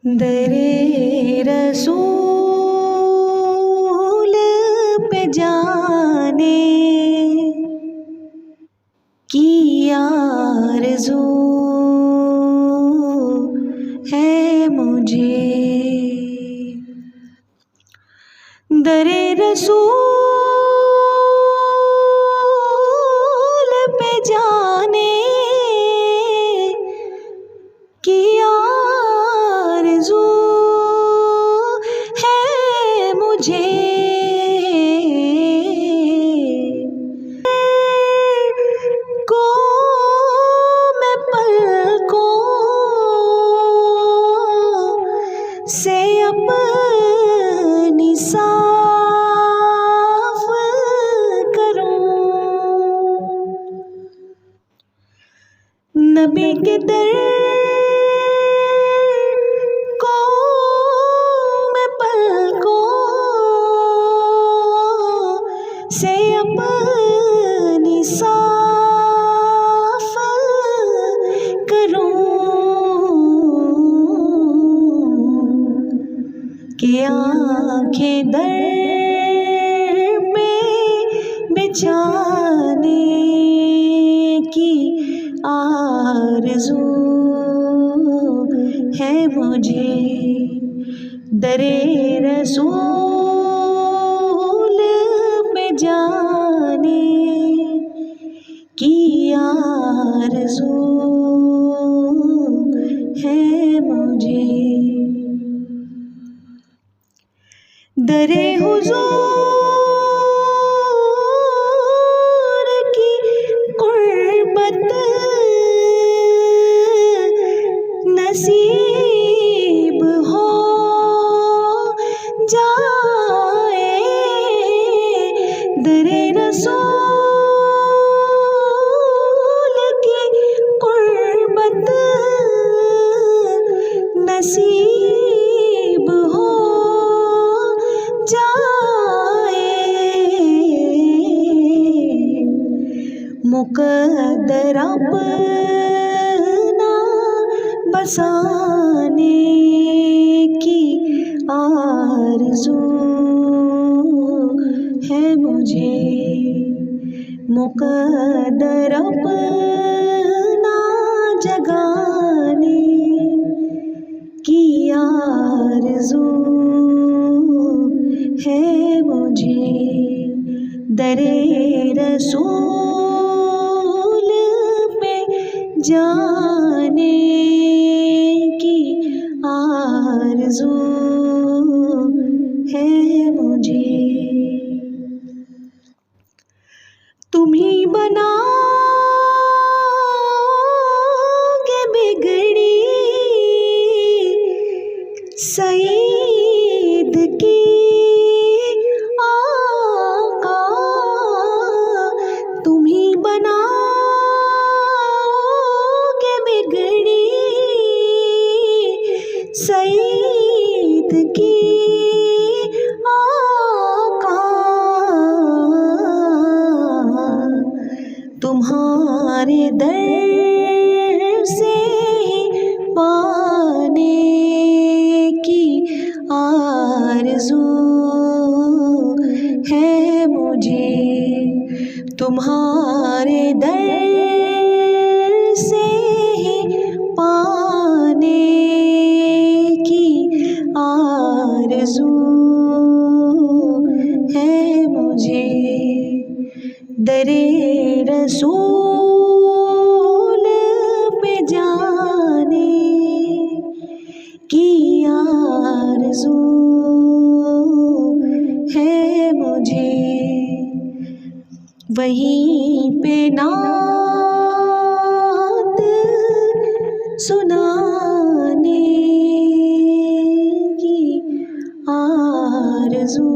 दरे रसूल पे जाने की आरज़ू है मुझे। दरे रसूल पे जाने की आरज़ू है मुझे। को मैं पलकों से अपनी साफ करूं। नबी के दर को मैं पलकों से अपनी साफ करूं कि आँखें दर में बिछाने की आरज़ू है मुझे। दरे रसूल पे जाने की आरज़ू है मुझे। दरे हुज़ूर की क़ुर्बत नसीब हो जाए। दरे रसूल की क़ुर्बत नसीब हो जाए। मुक़द्दर अपना बसाने की आरज़ू है मुझे। मुक़द्दर अपना जगाने की आरज़ू है मुझे। दरे रसूल पे जाने की आरज़ू है मुझे। तुम ही बनाओगे बिगड़ी सईद की आका। तुम ही बनाओगे बिगड़ी सईद की आका। तुम्हारे दर से पाने की आरज़ू है मुझे। तुम्हारे दर से पाने की आरज़ू है मुझे। दरे रसूल पे जाने की आरज़ू है मुझे। वहीं पे नात सुनाने की आरज़ू